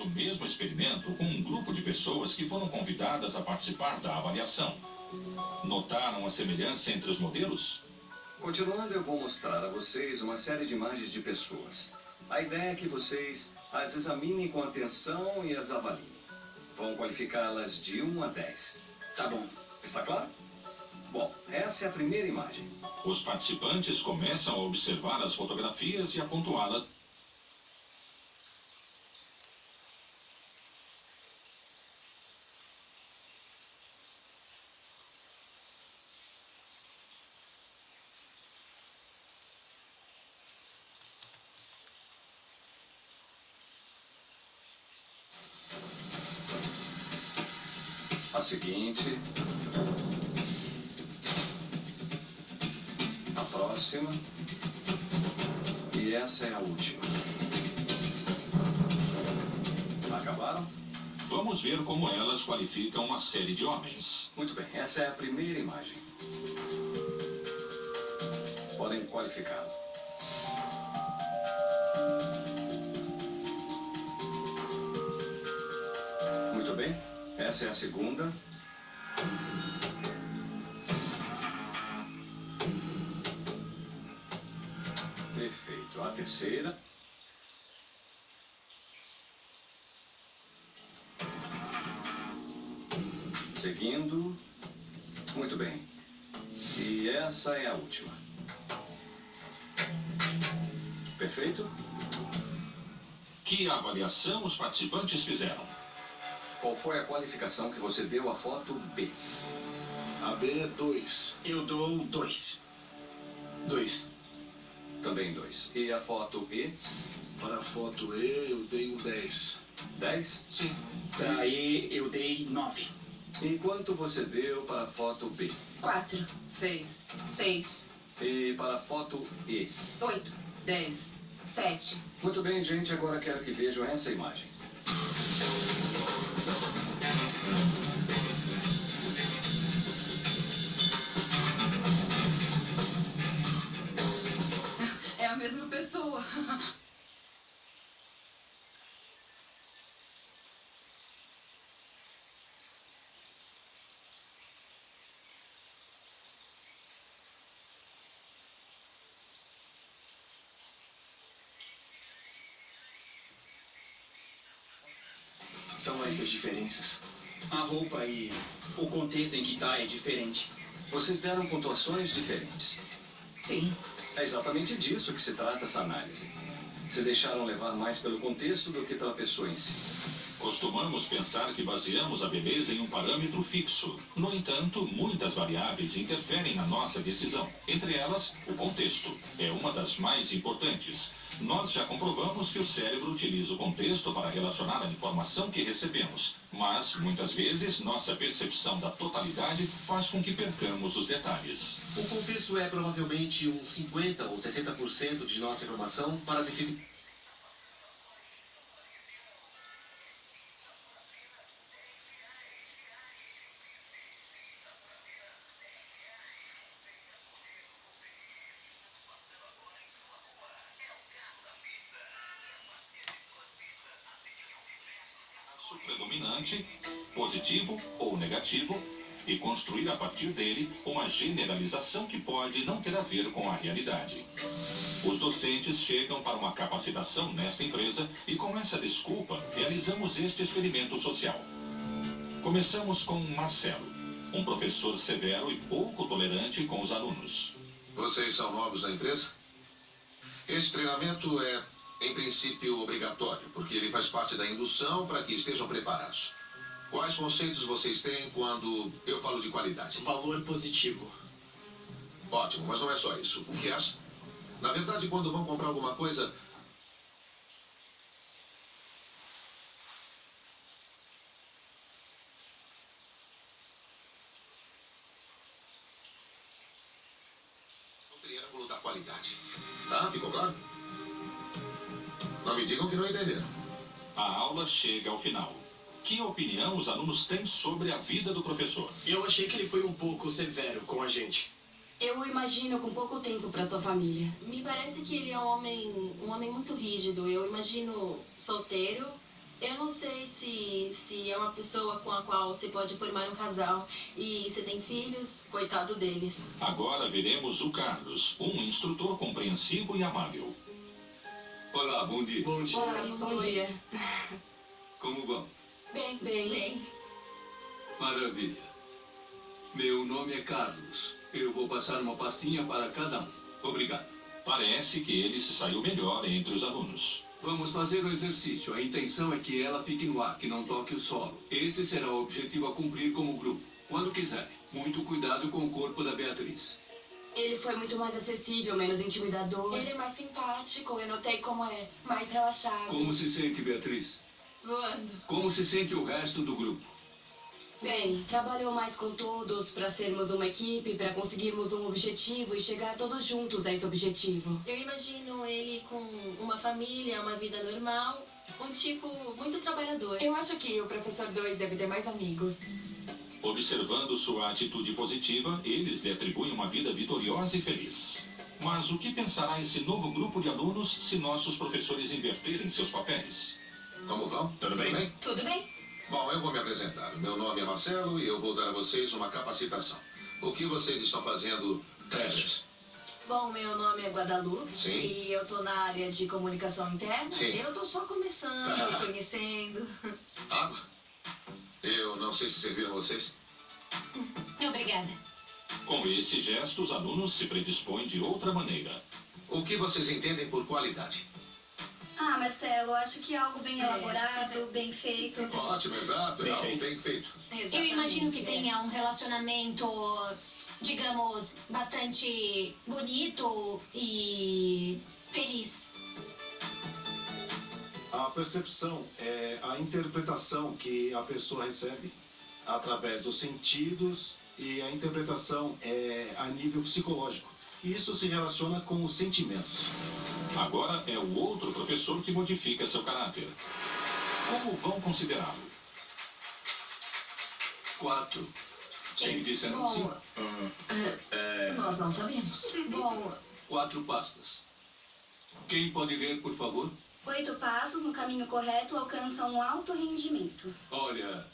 o mesmo experimento com um grupo de pessoas que foram convidadas a participar da avaliação. Notaram a semelhança entre os modelos? Continuando, eu vou mostrar a vocês uma série de imagens de pessoas. A ideia é que vocês as examinem com atenção e as avaliem. Vão qualificá-las de 1 a 10. Tá bom. Está claro? Bom, essa é a primeira imagem. Os participantes começam a observar as fotografias e a pontuá-las. A seguinte. A próxima. E essa é a última. Acabaram? Vamos ver como elas qualificam uma série de homens. Muito bem, essa é a primeira imagem. Podem qualificá-la. Muito bem, essa é a segunda. Perfeito, a terceira. Seguindo. Muito bem. E essa é a última. Perfeito? Que avaliação os participantes fizeram? Qual foi a qualificação que você deu à foto B? A B é 2. Eu dou 2. 2. Também 2. E a foto E? Para a foto E, eu dei um 10. 10? Sim. Para E, eu dei 9. E quanto você deu para a foto B? 4, 6. 6, E para a foto E? 8, 10. 7. Muito bem, gente. Agora quero que vejam essa imagem. É a mesma pessoa. São essas diferenças. A roupa e o contexto em que tá é diferente. Vocês deram pontuações diferentes. Sim. É exatamente disso que se trata essa análise. Se deixaram levar mais pelo contexto do que pela pessoa em si. Costumamos pensar que baseamos a beleza em um parâmetro fixo. No entanto, muitas variáveis interferem na nossa decisão. Entre elas, o contexto é uma das mais importantes. Nós já comprovamos que o cérebro utiliza o contexto para relacionar a informação que recebemos, mas, muitas vezes, nossa percepção da totalidade faz com que percamos os detalhes. O contexto é provavelmente uns 50% ou 60% de nossa informação para definir. Predominante, positivo ou negativo, e construir a partir dele uma generalização que pode não ter a ver com a realidade. Os docentes chegam para uma capacitação nesta empresa e com essa desculpa realizamos este experimento social. Começamos com Marcelo, um professor severo e pouco tolerante com os alunos. Vocês são novos na empresa? Esse treinamento é, em princípio, obrigatório, porque ele faz parte da indução para que estejam preparados. Quais conceitos vocês têm quando eu falo de qualidade? Valor positivo. Ótimo, mas não é só isso. O que acha? Na verdade, quando vão comprar alguma coisa... O triângulo da qualidade. Tá? Ficou claro? Não me digam que não entenderam. A aula chega ao final. Que opinião os alunos têm sobre a vida do professor? Eu achei que ele foi um pouco severo com a gente. Eu o imagino com pouco tempo para sua família. Me parece que ele é um homem muito rígido. Eu imagino solteiro Eu não sei se é uma pessoa com a qual você pode formar um casal. E se tem filhos, coitado deles. Agora veremos o Carlos, um instrutor compreensivo e amável. Olá, bom dia. Bom dia. Olá, bom dia. Como vão? Bem. Maravilha. Meu nome é Carlos. Eu vou passar uma pastinha para cada um. Obrigado. Parece que ele se saiu melhor entre os alunos. Vamos fazer o exercício. A intenção é que ela fique no ar, que não toque o solo. Esse será o objetivo a cumprir como grupo. Quando quiserem. Muito cuidado com o corpo da Beatriz. Ele foi muito mais acessível, menos intimidador. Ele é mais simpático, eu notei como é mais relaxado. Como se sente, Beatriz? Voando. Como se sente o resto do grupo? Bem, trabalhou mais com todos para sermos uma equipe, para conseguirmos um objetivo e chegar todos juntos a esse objetivo. Eu imagino ele com uma família, uma vida normal. Um tipo muito trabalhador. Eu acho que o professor 2 deve ter mais amigos. Observando sua atitude positiva, eles lhe atribuem uma vida vitoriosa e feliz. Mas o que pensará esse novo grupo de alunos se nossos professores inverterem seus papéis? Como vão? Tudo bem? Tudo bem? Bom, eu vou me apresentar. Meu nome é Marcelo e eu vou dar a vocês uma capacitação. O que vocês estão fazendo? Testes. Bom, meu nome é Guadalupe. Sim. E eu tô na área de comunicação interna. Sim. Eu tô só começando, Tá. me conhecendo. Água? Eu não sei se serviram vocês. Obrigada. Com esse gesto, os alunos se predispõem de outra maneira. O que vocês entendem por qualidade? Ah, Marcelo, acho que é algo bem elaborado, bem feito. Ótimo, exato. É algo bem feito. Eu imagino que tenha um relacionamento, digamos, bastante bonito e feliz. A percepção é a interpretação que a pessoa recebe através dos sentidos e a interpretação é a nível psicológico. E isso se relaciona com os sentimentos. Agora é o outro professor que modifica seu caráter. Como vão considerá-lo? 4. Sim. Me disseram Bom, sim. Nós não sabemos. Bom, 4 pastas. Quem pode ler, por favor? 8 passos no caminho correto alcançam um alto rendimento. Olha,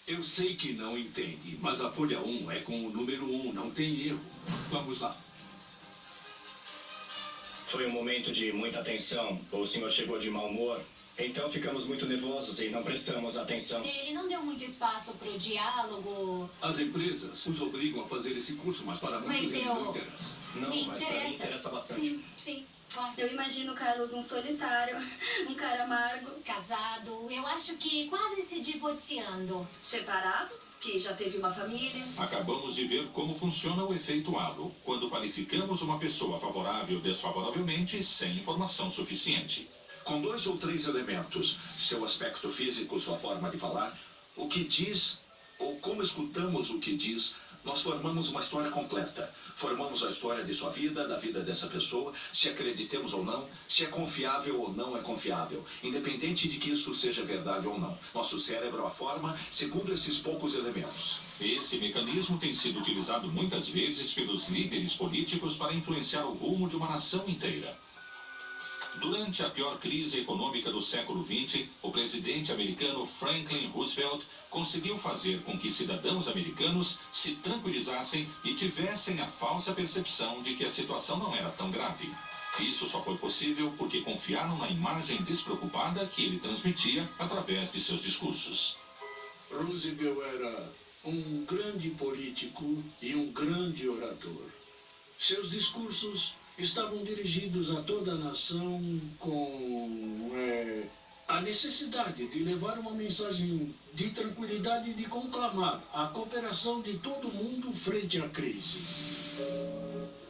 eu sei que não entende, mas a folha 1 é com o número 1, não tem erro. Vamos lá. Foi um momento de muita tensão. O senhor chegou de mau humor. Então ficamos muito nervosos e não prestamos atenção. Ele não deu muito espaço para o diálogo. As empresas os obrigam a fazer esse curso, mas para muitos Mas eles eu- não interessa. Não, Me mas para mim interessa. interessa bastante. Sim, sim, claro. Eu imagino o Carlos um solitário, um cara amargo. Casado, eu acho que quase se divorciando. separado, que já teve uma família. Acabamos de ver como funciona o efeito halo, quando qualificamos uma pessoa favorável ou desfavoravelmente sem informação suficiente. Com 2 ou 3 elementos, seu aspecto físico, sua forma de falar, o que diz, ou como escutamos o que diz, nós formamos uma história completa. Formamos a história de sua vida, da vida dessa pessoa, se acreditemos ou não, se é confiável ou não é confiável, independente de que isso seja verdade ou não. Nosso cérebro a forma segundo esses poucos elementos. Esse mecanismo tem sido utilizado muitas vezes pelos líderes políticos para influenciar o rumo de uma nação inteira. Durante a pior crise econômica do século XX, o presidente americano Franklin Roosevelt conseguiu fazer com que cidadãos americanos se tranquilizassem e tivessem a falsa percepção de que a situação não era tão grave. Isso só foi possível porque confiaram na imagem despreocupada que ele transmitia através de seus discursos. Roosevelt era um grande político e um grande orador. Seus discursos estavam dirigidos a toda a nação com a necessidade de levar uma mensagem de tranquilidade e de conclamar a cooperação de todo mundo frente à crise.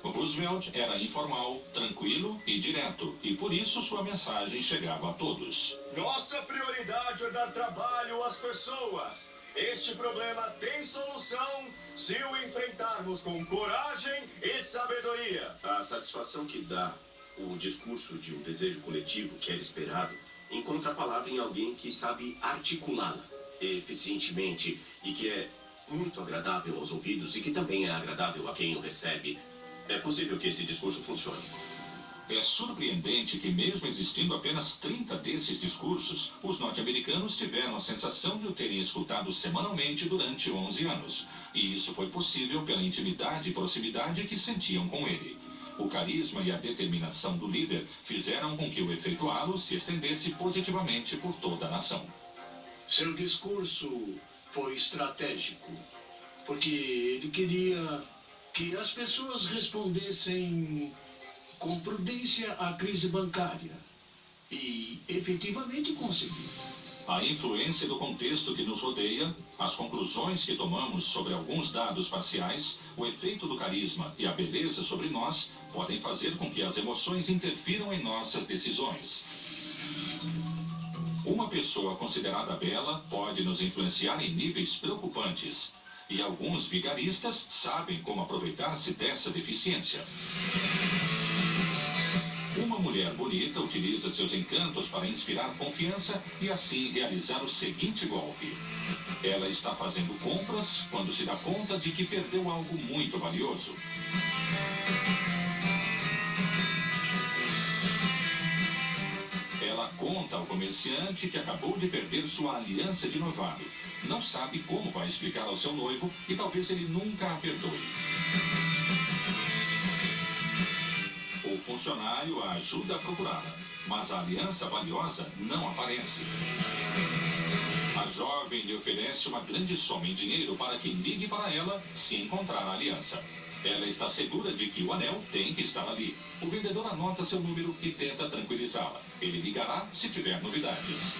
Roosevelt era informal, tranquilo e direto, e por isso sua mensagem chegava a todos. Nossa prioridade é dar trabalho às pessoas. Este problema tem solução se o enfrentarmos com coragem e sabedoria. A satisfação que dá o discurso de um desejo coletivo que era esperado encontra a palavra em alguém que sabe articulá-la eficientemente e que é muito agradável aos ouvidos e que também é agradável a quem o recebe. É possível que esse discurso funcione. É surpreendente que, mesmo existindo apenas 30 desses discursos, os norte-americanos tiveram a sensação de o terem escutado semanalmente durante 11 anos. E isso foi possível pela intimidade e proximidade que sentiam com ele. O carisma e a determinação do líder fizeram com que o efeito halo se estendesse positivamente por toda a nação. Seu discurso foi estratégico, porque ele queria que as pessoas respondessem com prudência à crise bancária. E efetivamente conseguiu. A influência do contexto que nos rodeia, as conclusões que tomamos sobre alguns dados parciais, o efeito do carisma e a beleza sobre nós podem fazer com que as emoções interfiram em nossas decisões. Uma pessoa considerada bela pode nos influenciar em níveis preocupantes. E alguns vigaristas sabem como aproveitar-se dessa deficiência. Uma mulher bonita utiliza seus encantos para inspirar confiança e assim realizar o seguinte golpe. Ela está fazendo compras quando se dá conta de que perdeu algo muito valioso. Ela conta ao comerciante que acabou de perder sua aliança de noivado. Não sabe como vai explicar ao seu noivo e talvez ele nunca a perdoe. O funcionário a ajuda a procurá-la, mas a aliança valiosa não aparece. A jovem lhe oferece uma grande soma em dinheiro para que ligue para ela se encontrar a aliança. Ela está segura de que o anel tem que estar ali. O vendedor anota seu número e tenta tranquilizá-la. Ele ligará se tiver novidades.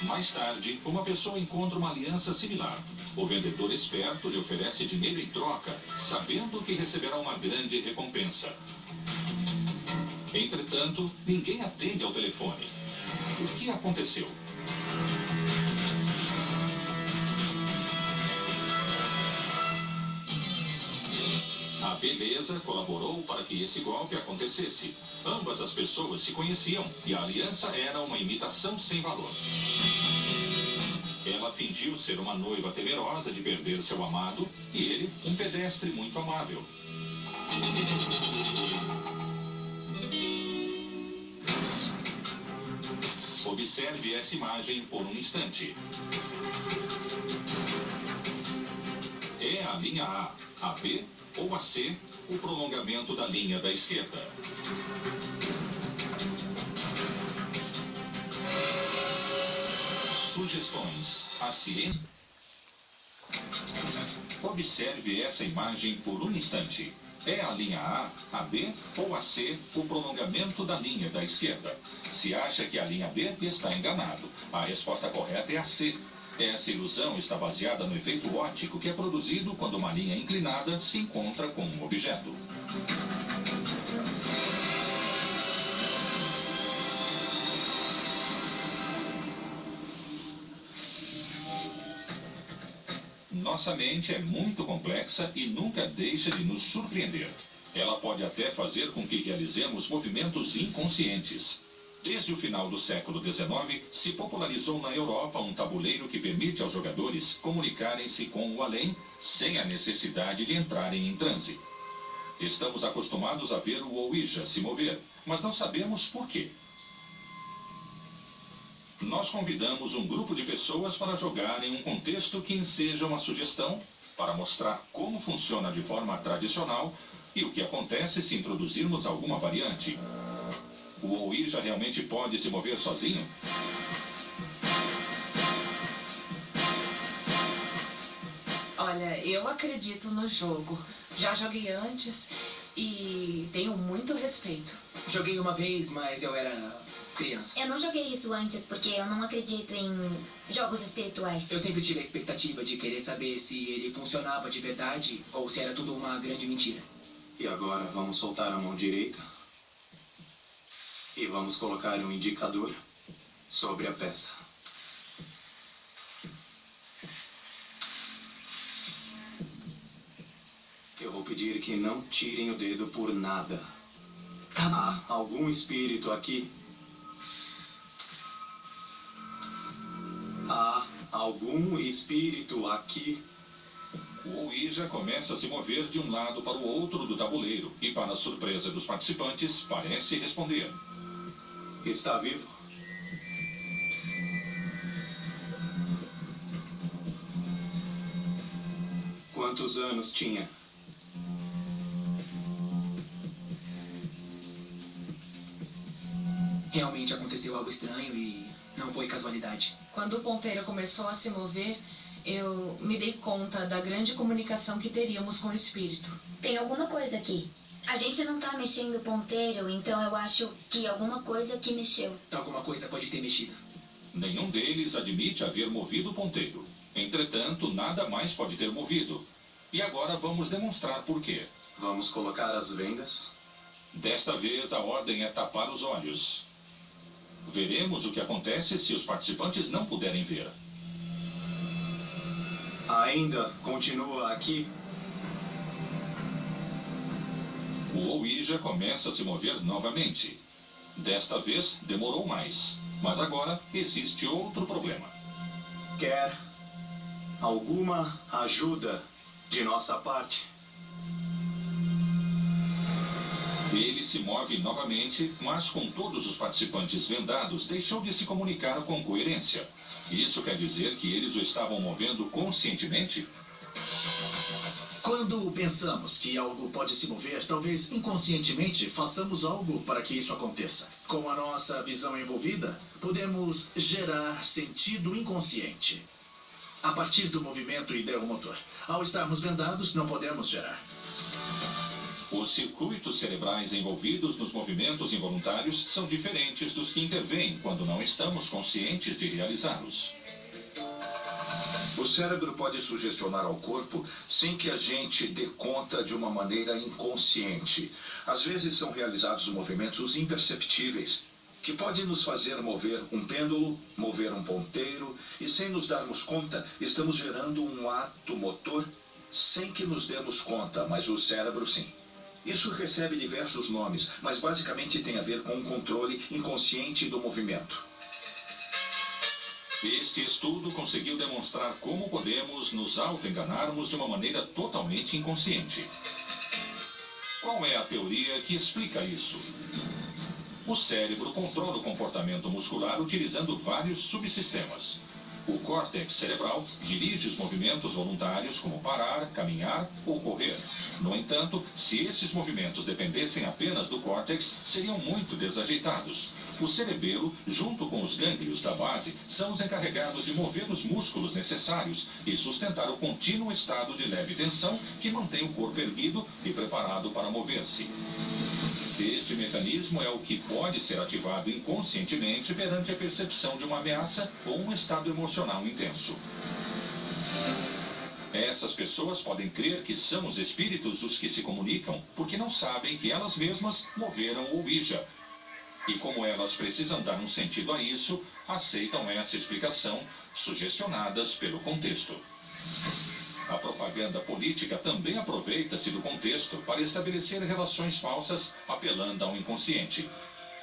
Mais tarde, uma pessoa encontra uma aliança similar. O vendedor esperto lhe oferece dinheiro em troca, sabendo que receberá uma grande recompensa. Entretanto, ninguém atende ao telefone. O que aconteceu? A beleza colaborou para que esse golpe acontecesse. Ambas as pessoas se conheciam e a aliança era uma imitação sem valor. Ela fingiu ser uma noiva temerosa de perder seu amado e ele, um pedestre muito amável. Observe essa imagem por um instante. É a linha A B ou a C, o prolongamento da linha da esquerda. Sugestões. A ciência. Observe essa imagem por um instante. É a linha A B ou a C, o prolongamento da linha da esquerda? Se acha que a linha B, está enganado. A resposta correta é a C. Essa ilusão está baseada no efeito óptico que é produzido quando uma linha inclinada se encontra com um objeto. Nossa mente é muito complexa e nunca deixa de nos surpreender. Ela pode até fazer com que realizemos movimentos inconscientes. Desde o final do século XIX, se popularizou na Europa um tabuleiro que permite aos jogadores comunicarem-se com o além sem a necessidade de entrarem em transe. Estamos acostumados a ver o Ouija se mover, mas não sabemos por quê. Nós convidamos um grupo de pessoas para jogar em um contexto que enseja uma sugestão para mostrar como funciona de forma tradicional e o que acontece se introduzirmos alguma variante. O Ouija realmente pode se mover sozinho? Olha, eu acredito no jogo. Já joguei antes e tenho muito respeito. Joguei uma vez, mas eu era criança. Eu não joguei isso antes porque eu não acredito em jogos espirituais. Eu sempre tive a expectativa de querer saber se ele funcionava de verdade ou se era tudo uma grande mentira. E agora vamos soltar a mão direita e vamos colocar um indicador sobre a peça. Eu vou pedir que não tirem o dedo por nada. Há algum espírito aqui? Há algum espírito aqui? O Ouija começa a se mover de um lado para o outro do tabuleiro e, para a surpresa dos participantes, parece responder. Está vivo? Quantos anos tinha? Realmente aconteceu algo estranho e não foi casualidade. Quando o ponteiro começou a se mover, eu me dei conta da grande comunicação que teríamos com o espírito. Tem alguma coisa aqui. A gente não tá mexendo o ponteiro, então eu acho que alguma coisa que mexeu. Alguma coisa pode ter mexido. Nenhum deles admite haver movido o ponteiro. Entretanto, nada mais pode ter movido. E agora vamos demonstrar por quê. Vamos colocar as vendas? Desta vez, a ordem é tapar os olhos. Veremos o que acontece se os participantes não puderem ver. Ainda continua aqui? O Ouija começa a se mover novamente. Desta vez, demorou mais. Mas agora existe outro problema. Quer alguma ajuda de nossa parte? Ele se move novamente, mas com todos os participantes vendados, deixou de se comunicar com coerência. Isso quer dizer que eles o estavam movendo conscientemente? Quando pensamos que algo pode se mover, talvez inconscientemente façamos algo para que isso aconteça. Com a nossa visão envolvida, podemos gerar sentido inconsciente a partir do movimento ideomotor. Ao estarmos vendados, não podemos gerar. Os circuitos cerebrais envolvidos nos movimentos involuntários são diferentes dos que intervêm quando não estamos conscientes de realizá-los. O cérebro pode sugestionar ao corpo sem que a gente dê conta de uma maneira inconsciente. Às vezes são realizados movimentos imperceptíveis que podem nos fazer mover um pêndulo, mover um ponteiro e, sem nos darmos conta, estamos gerando um ato motor sem que nos demos conta, mas o cérebro sim. Isso recebe diversos nomes, mas basicamente tem a ver com o controle inconsciente do movimento. Este estudo conseguiu demonstrar como podemos nos auto-enganarmos de uma maneira totalmente inconsciente. Qual é a teoria que explica isso? O cérebro controla o comportamento muscular utilizando vários subsistemas. O córtex cerebral dirige os movimentos voluntários como parar, caminhar ou correr. No entanto, se esses movimentos dependessem apenas do córtex, seriam muito desajeitados. O cerebelo, junto com os gânglios da base, são os encarregados de mover os músculos necessários e sustentar o contínuo estado de leve tensão que mantém o corpo erguido e preparado para mover-se. Este mecanismo é o que pode ser ativado inconscientemente perante a percepção de uma ameaça ou um estado emocional intenso. Essas pessoas podem crer que são os espíritos os que se comunicam porque não sabem que elas mesmas moveram o Ouija. E como elas precisam dar um sentido a isso, aceitam essa explicação, sugestionadas pelo contexto. A propaganda política também aproveita-se do contexto para estabelecer relações falsas, apelando ao inconsciente.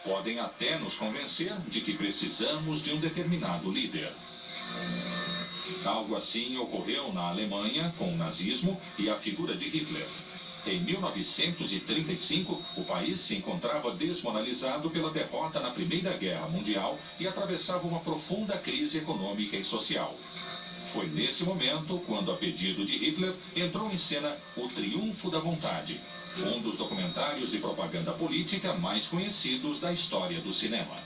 Podem até nos convencer de que precisamos de um determinado líder. Algo assim ocorreu na Alemanha com o nazismo e a figura de Hitler. Em 1935, o país se encontrava desmoralizado pela derrota na Primeira Guerra Mundial e atravessava uma profunda crise econômica e social. Foi nesse momento, quando a pedido de Hitler, entrou em cena O Triunfo da Vontade, um dos documentários de propaganda política mais conhecidos da história do cinema.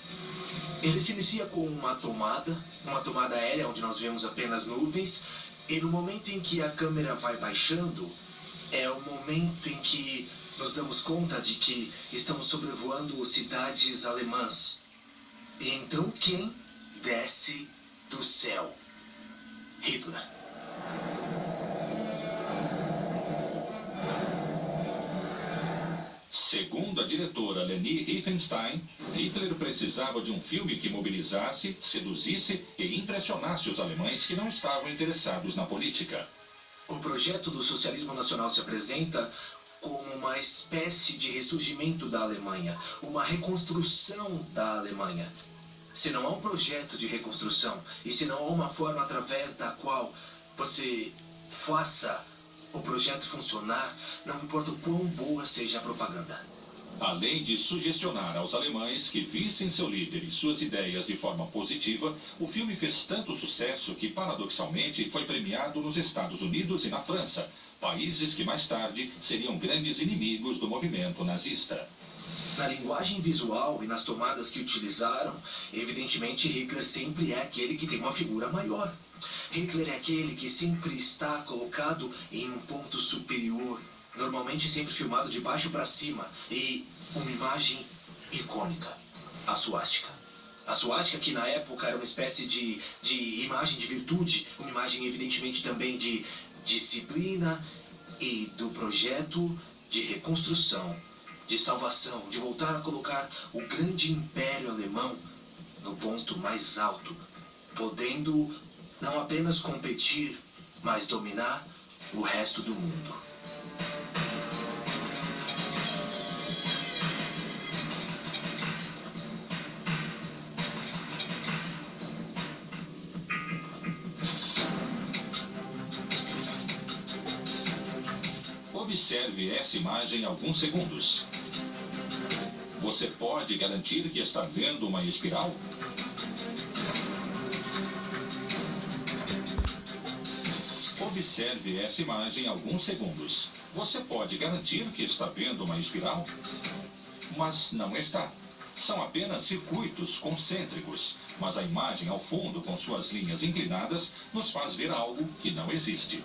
Ele se inicia com uma tomada aérea onde nós vemos apenas nuvens, e no momento em que a câmera vai baixando, é o momento em que nos damos conta de que estamos sobrevoando cidades alemãs. E então quem desce do céu? Hitler. Segundo a diretora Leni Riefenstahl, Hitler precisava de um filme que mobilizasse, seduzisse e impressionasse os alemães que não estavam interessados na política. O projeto do socialismo nacional se apresenta como uma espécie de ressurgimento da Alemanha, uma reconstrução da Alemanha. Se não há um projeto de reconstrução e se não há uma forma através da qual você faça o projeto funcionar, não importa o quão boa seja a propaganda. Além de sugestionar aos alemães que vissem seu líder e suas ideias de forma positiva, o filme fez tanto sucesso que, paradoxalmente, foi premiado nos Estados Unidos e na França, países que mais tarde seriam grandes inimigos do movimento nazista. Na linguagem visual e nas tomadas que utilizaram, evidentemente Hitler sempre é aquele que tem uma figura maior. Hitler é aquele que sempre está colocado em um ponto superior, normalmente sempre filmado de baixo para cima, e uma imagem icônica, a suástica. A suástica, que na época era uma espécie de imagem de virtude, uma imagem evidentemente também de disciplina e do projeto de reconstrução, de salvação, de voltar a colocar o grande império alemão no ponto mais alto, podendo não apenas competir, mas dominar o resto do mundo. Observe essa imagem alguns segundos. Você pode garantir que está vendo uma espiral? Observe essa imagem alguns segundos. Você pode garantir que está vendo uma espiral? Mas não está. São apenas circuitos concêntricos, mas a imagem ao fundo com suas linhas inclinadas nos faz ver algo que não existe.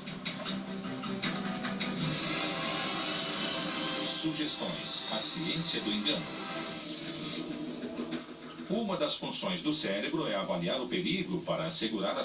Sugestões: a ciência do engano. Uma das funções do cérebro é avaliar o perigo para assegurar a